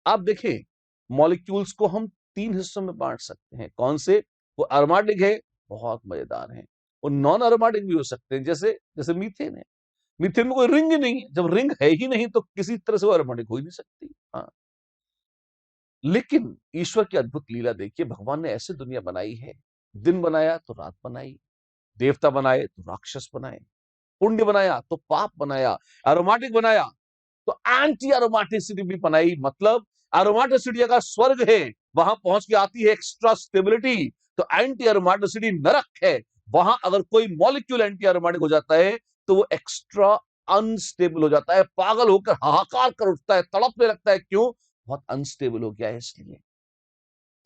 आप देखें, मॉलिक्यूल्स को हम 3 हिस्सों में बांट सकते हैं। कौन से? वो अरोमेटिक है, बहुत मजेदार हैं। वो नॉन अरोमेटिक भी हो सकते हैं, जैसे जैसे मीथेन है। मीथेन में कोई रिंग ही नहीं है। जब रिंग है ही नहीं तो किसी तरह से वो अरोमेटिक हो ही नहीं सकती। हाँ, लेकिन ईश्वर की अद्भुत लीला देखिए, भगवान ने ऐसे दुनिया बनाई है। दिन बनाया तो रात बनाई, देवता बनाए तो राक्षस बनाए, पुण्य बनाया तो पाप बनाया, एरोमेटिक बनाया तो एंटी एरोमेटिसिटी भी बनाई। मतलब एरोमेटिसिटी अगर स्वर्ग है, वहां पहुंच के आती है एक्स्ट्रा स्टेबिलिटी, तो एंटी एरोमेटिसिटी नरक है। वहां अगर कोई मॉलिक्यूल एंटी एरोमेटिक हो जाता है तो वो एक्स्ट्रा अनस्टेबल हो जाता है, पागल होकर हाहाकार कर उठता है, तड़पने लगता है। क्यों? बहुत अनस्टेबल हो गया है इसलिए।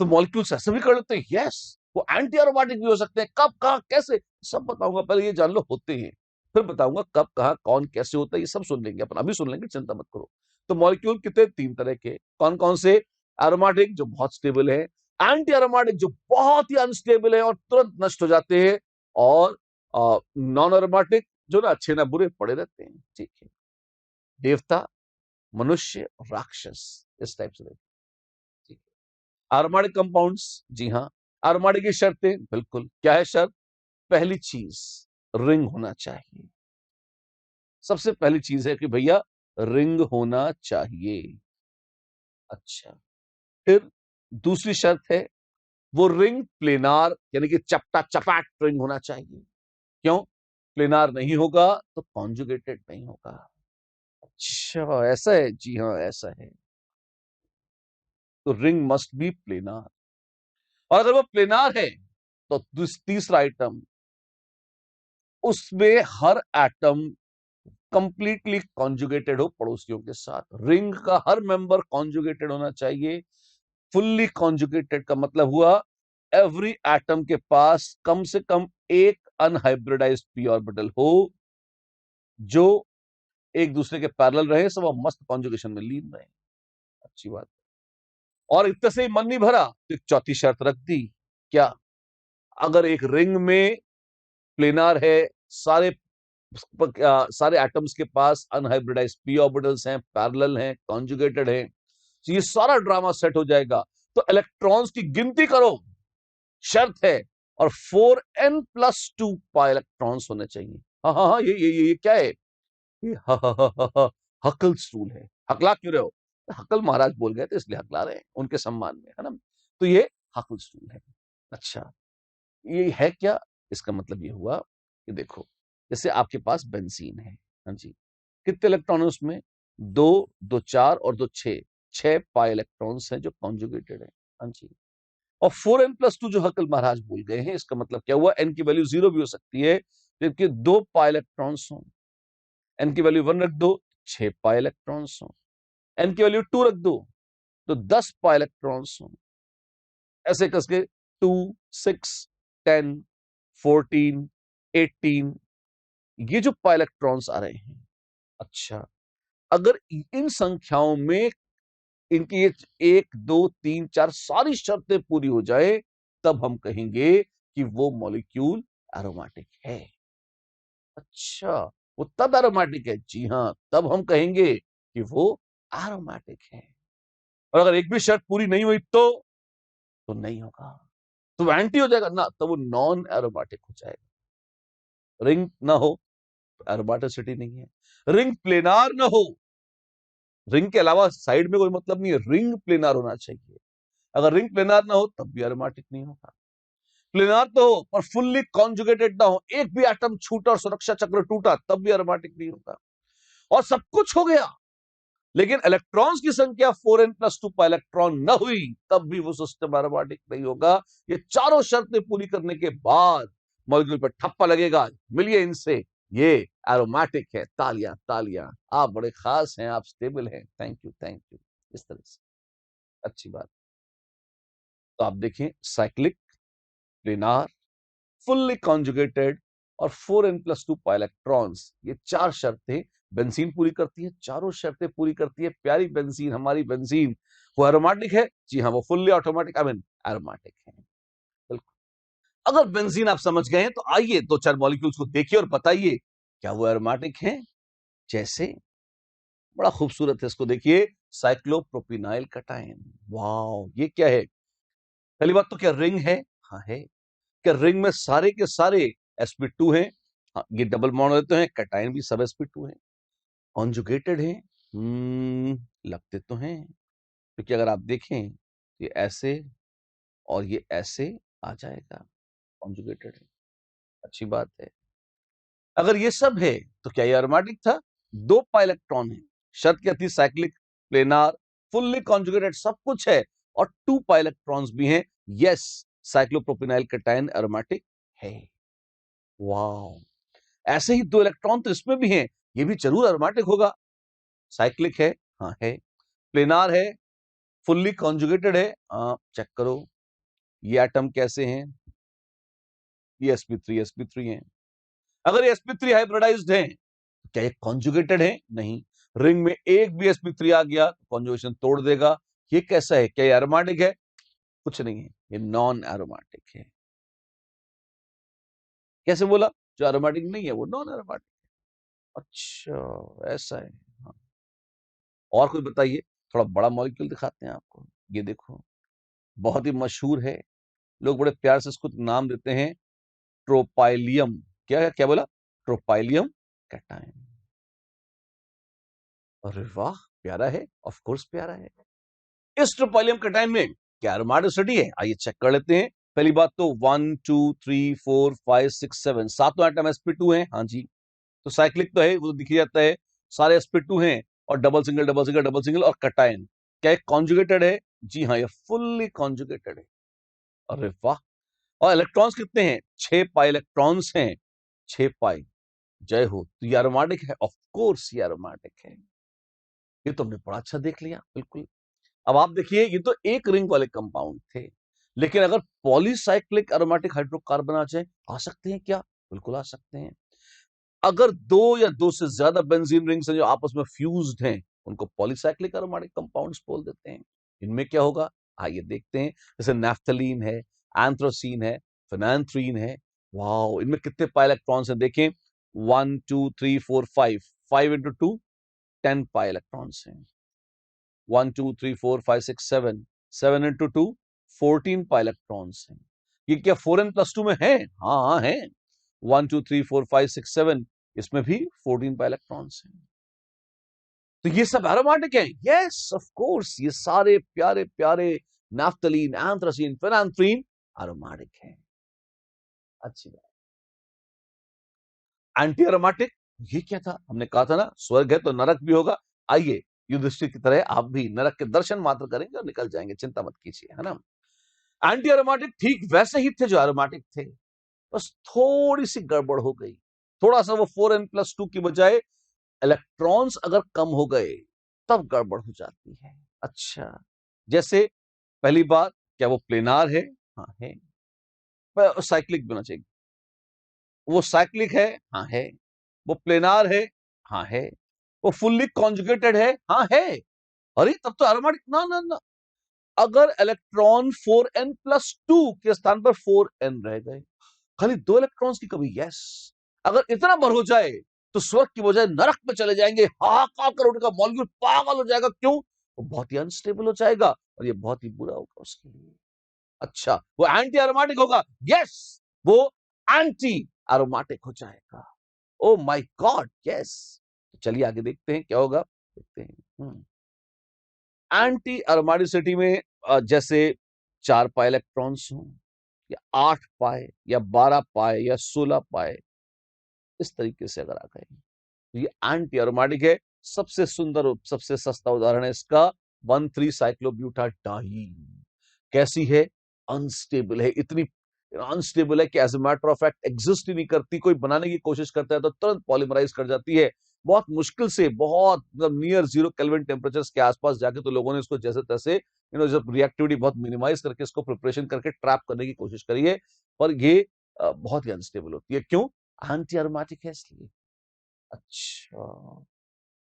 तो मॉलिक्यूल्स ऐसे भी कर लेते हैं, यस। वो एंटी एरोमेटिक भी हो सकते हैं। कब, कहां, कैसे, सब बताऊंगा। पहले ये जान लो होते हैं, फिर बताऊंगा कब, कहां, कौन, कैसे होता है। ये सब सुन लेंगे अपन, अभी सुन लेंगे, चिंता मत करो। तो मॉलिक्यूल कितने? 3 तरह के। कौन कौन से? एरोमेटिक जो बहुत स्टेबल है, एंटी एरोमेटिक जो बहुत ही अनस्टेबल है और तुरंत नष्ट हो जाते हैं, और नॉन एरोमेटिक जो ना अच्छे ना बुरे पड़े रहते हैं। ठीक है, देवता, मनुष्य, राक्षस, इस टाइप से रहते हैं। ठीक है, एरोमेटिक कंपाउंड्स, जी हाँ। एरोमेटिक की शर्तें, बिल्कुल, क्या है शर्त? पहली चीज, रिंग होना चाहिए। सबसे पहली चीज है कि भैया रिंग होना चाहिए। अच्छा, फिर दूसरी शर्त है, वो रिंग प्लेनार यानी कि चपटा चपाट रिंग होना चाहिए। क्यों? प्लेनार नहीं होगा तो कॉन्जुगेटेड नहीं होगा। अच्छा, ऐसा है? जी हाँ, ऐसा है। तो रिंग मस्ट बी प्लेनार, और अगर वो प्लेनार है तो तीसरा आइटम, उसमें हर एटम कंप्लीटली कॉन्जुगेटेड हो पड़ोसियों के साथ। रिंग का हर मेंबर कॉन्जुगेटेड होना चाहिए। फुल्ली कॉन्जुगेटेड का मतलब हुआ एवरी एटम के पास कम से कम एक अनहाइब्रिडाइज्ड पी ऑर्बिटल हो, जो एक दूसरे के पैरेलल रहे, सब मस्त कॉन्जुगेशन में लीन रहे। अच्छी बात। और इतने से ही मन नहीं भरा तो एक चौथी शर्त रख दी। क्या? अगर एक रिंग में प्लेनार है, सारे सारे एटम्स के पास अनहाइब्रिडाइज्ड पी ऑर्बिटल्स हैं, पैरेलल हैं, कॉन्जुगेटेड हैं, तो ये सारा ड्रामा सेट हो जाएगा। तो इलेक्ट्रॉन्स की गिनती करो, शर्त है, और 4n+2 पा इलेक्ट्रॉन्स होने चाहिए। हाँ हाँ हाँ, ये क्या है? ये हकल स्टूल है। हकला क्यों रहे हो? हकल महाराज बोल गए थे इसलिए हकला रहे हैं, उनके सम्मान में, है ना। तो ये हकल स्टूल है। अच्छा, ये है क्या? इसका मतलब ये हुआ कि देखो, जैसे आपके पास बेंजीन है, हाँ जी, कितने इलेक्ट्रॉन है उसमें? 2, 2 4 और 2 6, 6 पाई इलेक्ट्रॉन्स हैं जो कॉन्जुगेटेड है। हाँ जी। और 4n+2 जो हकल महाराज बोल गए हैं, इसका मतलब क्या हुआ? एन की वैल्यू 0 भी हो सकती है, जबकि 2 पाई इलेक्ट्रॉन्स हो। एन की वैल्यू 1 रख दो, 6 पाई इलेक्ट्रॉन्स हो। एन की वैल्यू 2 रख दो तो 10 पाई इलेक्ट्रॉन्स हो। ऐसे करके 2, 6, 10, 14, 18, ये जो पाई इलेक्ट्रॉन्स आ रहे हैं। अच्छा, अगर इन संख्याओं में इनकी 1, 2, 3, 4 सारी शर्तें पूरी हो जाए, तब हम कहेंगे कि वो मॉलिक्यूल एरोमेटिक है। अच्छा, वो तब एरोमेटिक है? जी हाँ, तब हम कहेंगे कि वो एरोमेटिक है। और अगर एक भी शर्त पूरी नहीं हुई तो नहीं होगा, तो एंटी हो जाएगा ना, तो वो नॉन एरोमेटिक हो जाएगा। रिंग ना हो तो एरोमेटिसिटी नहीं है। रिंग प्लेनार ना हो, रिंग के अलावा साइड में कोई मतलब नहीं है, रिंग प्लेनार होना चाहिए। अगर रिंग प्लेनार ना हो तब भी एरोमेटिक नहीं होगा। प्लेनार तो हो पर फुल्ली कॉन्जुगेटेड ना हो, एक भी एटम छूटा और सुरक्षा चक्र टूटा, तब भी एरोमेटिक नहीं होगा। और सब कुछ हो गया, लेकिन इलेक्ट्रॉन्स की संख्या 4n+2 पर इलेक्ट्रॉन न हुई, तब भी वो सिस्टम एरोमेटिक नहीं होगा। ये चारों शर्तें पूरी करने के बाद मॉलिक्यूल पर ठप्पा लगेगा, मिलिए इनसे, ये एरोमेटिक है। तालियां तालियां, आप बड़े खास हैं, आप स्टेबल हैं, थैंक यू थैंक यू। इस तरह से अच्छी बात। तो आप देखें, साइक्लिक, प्लेनार, फुल्ली कॉन्जुगेटेड और 4n+2 पाई इलेक्ट्रॉन्स, ये 4 शर्तें बेंजीन पूरी करती है। चारों शर्तें पूरी करती है प्यारी बेंजीन, हमारी बेंजीन। वो एरोमेटिक है? जी हाँ, वो fully automatic, I mean aromatic है। बिल्कुल। अगर बेंजीन आप समझ गए हैं तो आइए 2-4 मॉलिक्यूल्स को देखिए और बताइए क्या वो एरोमेटिक है? जैसे बड़ा खूबसूरत है, इसको देखिए, साइक्लोप्रोपिनाइल कटायन। वाओ, ये क्या है? पहली बात तो क्या रिंग है? हाँ है। क्या रिंग में सारे के सारे sp2 हैं? हाँ, ये डबल बॉन्ड रहते हैं, कटायन भी सब sp2 हैं। कॉन्जुगेटेड हैं? लगते तो हैं, क्योंकि अगर आप देखें, ये ऐसे और ये ऐसे आ जाएगा, कॉन्जुगेटेड है, अच्छी बात है। अगर ये सब है तो क्या ये एरोमेटिक था? 2 पाई इलेक्ट्रॉन है, शर्त क्या थी? साइक्लिक, प्लेनार, फुल्ली कॉन्जुगेटेड, सब कुछ है, और 2 पाई इलेक्ट्रॉन्स भी हैं। यस, साइक्लोप्रोपिनाइल कटायन एरोमेटिक है। वाओ, ऐसे ही 2 इलेक्ट्रॉन तो इसमें भी हैं, ये भी जरूर एरोमेटिक होगा। साइक्लिक है? हाँ है। प्लेनार है? फुल्ली कॉन्जुगेटेड है? चेक करो, ये एटम कैसे हैं? ये sp3 हैं। अगर ये sp3 हाइब्रिडाइज्ड हैं, क्या ये कॉन्जुगेटेड है? नहीं। रिंग में एक भी sp3 आ गया तो कॉन्जुगेशन तोड़ देगा। ये कैसा है? क्या ये एरोमेटिक है? कुछ नहीं है, ये नॉन एरोमेटिक है। कैसे बोला? जो एरोमेटिक नहीं है वो नॉन एरोमेटिक। अच्छा, ऐसा है। हाँ। और कोई बताइए, थोड़ा बड़ा मॉलिक्यूल दिखाते हैं आपको। ये देखो, बहुत ही मशहूर है, लोग बड़े प्यार से इसको नाम देते हैं ट्रोपाइलियम। क्या है? क्या बोला? ट्रोपाइलियम कैटायन। अरे वाह, प्यारा है, ऑफ कोर्स प्यारा है। इस ट्रोपाइलियम कैटायन में क्या एरोमेटिसिटी है? आइए चेक कर लेते हैं। पहली बात तो 1 2 3 4 5 6 7 सातों एटम sp2 हैं। हाँ जी, तो साइक्लिक तो है, वो तो दिख ही जाता है, सारे sp2 हैं, और double single double single double single और कटायन। क्या ये कॉन्जुगेटेड है? जी हाँ, ये फुल्ली कॉन्जुगेटेड है। अरे वाह। और इलेक्ट्रॉन्स कितने हैं? 6 पाई इलेक्ट्रॉन्स हैं, 6 पाई। जय हो। तो ये एरोमेटिक है, ऑफ कोर्स ये एरोमेटिक है। ये तो हमने बड़ा अच्छा देख लिया, बिल्कुल। अब आप देखिए, ये तो एक रिंग वाले कंपाउंड थे, लेकिन अगर पॉलीसाइक्लिक एरोमेटिक हाइड्रोकार्बन आ जाए, आ सकते हैं क्या? बिल्कुल आ सकते हैं। अगर दो या दो से ज्यादा बेंजीन रिंग्स हैं जो आपस में फ्यूज्ड हैं, उनको पॉलीसाइक्लिक एरोमेटिक कंपाउंड्स बोल देते हैं। इनमें क्या होगा? आइए देखते हैं। जैसे नैफ्थलीन है, एंथ्रोसीन है, फिनांथ्रीन है। वाओ, इनमें कितने पाई इलेक्ट्रॉन्स हैं देखें। 1 2 3 4 5, 5 इंटू 2 10 पाई इलेक्ट्रॉन्स हैं। 1 2 3 4 5 6 7, 7 इंटू 2 14 पाई इलेक्ट्रॉन्स हैं। ये क्या 4n+2 में है? हाँ हाँ है। 1 2 3 4 5 6 7, इसमें भी 14 पाई इलेक्ट्रॉन्स हैं। तो ये सब एरोमेटिक है। यस ऑफ कोर्स, ये सारे प्यारे प्यारे नाफ्थलीन, एंथ्रासीन, फिनांथ्रीन एरोमेटिक है। अच्छी बात। एंटी एरोमेटिक, ये क्या था? हमने कहा था ना, स्वर्ग है तो नरक भी होगा। आइए, युधिष्ठिर की तरह आप भी नरक के दर्शन मात्र करेंगे और निकल जाएंगे, चिंता मत कीजिए, है ना। एंटी एरोमेटिक ठीक वैसे ही थे जो एरोमेटिक थे, बस थोड़ी सी गड़बड़ हो गई। थोड़ा सा वो 4n+2 की बजाय इलेक्ट्रॉन्स अगर कम हो गए, तब गड़बड़ हो जाती है। अच्छा, जैसे पहली बात, क्या वो प्लेनार है? हाँ है। साइक्लिक भी होना चाहिए। वो साइक्लिक है? हाँ है। वो प्लेनार है? हाँ है। वो फुल्ली कॉन्जुगेटेड है? हाँ है। अरे तब तो एरोमेटिक, ना ना ना। अगर इलेक्ट्रॉन 4n+2 के स्थान पर 4n रह गए, खाली 2 इलेक्ट्रॉन्स की कमी, यस, अगर इतना बढ़ हो जाए तो स्वर्ग की बजाय नरक में चले जाएंगे, हाहाकार कर उठेगा, मॉलिक्यूल पागल हो जाएगा। क्यों? वो बहुत ही अनस्टेबल हो जाएगा, और ये बहुत ही बुरा होगा उसके लिए। अच्छा, वो एंटी एरोमेटिक होगा? यस, वो एंटी एरोमेटिक हो जाएगा। Oh my God, yes. चलिए आगे देखते हैं क्या होगा, देखते हैं। एंटी एरोमेटिसिटी में जैसे 4 पाई इलेक्ट्रॉन्स हों, या 8 पाए, या 12 पाए, या 16 पाए, इस तरीके से अगर आ गए तो ये एंटी एरोमेटिक है। सबसे सुंदर और सबसे सस्ता उदाहरण है इसका 1,3 साइक्लोब्यूटाडाइन। कैसी है? अनस्टेबल है, इतनी अनस्टेबल है कि as a matter of fact exist ही नहीं करती। कोई बनाने की कोशिश करता है तो तुरंत पॉलीमराइज कर जाती है। बहुत मुश्किल से, बहुत मतलब नियर 0 केल्विन टेम्परेचर के आसपास जाके तो लोगों ने इसको जैसे तैसे जब रिएक्टिविटी बहुत मिनिमाइज करके इसको प्रिपरेशन करके ट्रैप करने की कोशिश करी है, पर ये बहुत ही अनस्टेबल होती है। क्यों? एंटी एरोमेटिक है इसलिए। अच्छा,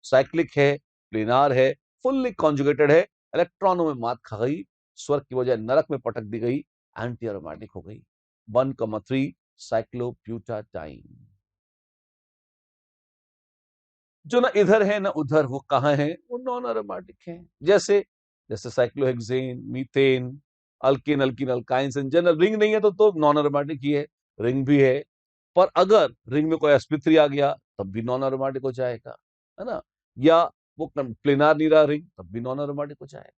साइक्लिक है, प्लेनार है, फुल्ली कॉन्जुगेटेड है, इलेक्ट्रॉनों में मात खा गई, स्वर्ग की बजाय नरक में पटक दी गई, एंटी एरोमेटिक हो गई। 1,3 साइक्लोब्यूटाडाइन। जो ना इधर है ना उधर, वो कहाँ है, वो नॉन एरोमेटिक है। जैसे जैसे cyclohexane, methane, alkane, alkyne, alkynes in general ring नहीं है तो नॉन एरोमेटिक ही है, रिंग भी है। पर अगर रिंग में कोई sp3 आ गया तब भी नॉन एरोमेटिक हो जाएगा, है ना। या वो प्लेनार नहीं रहा रिंग, तब भी नॉन एरोमेटिक हो जाएगा।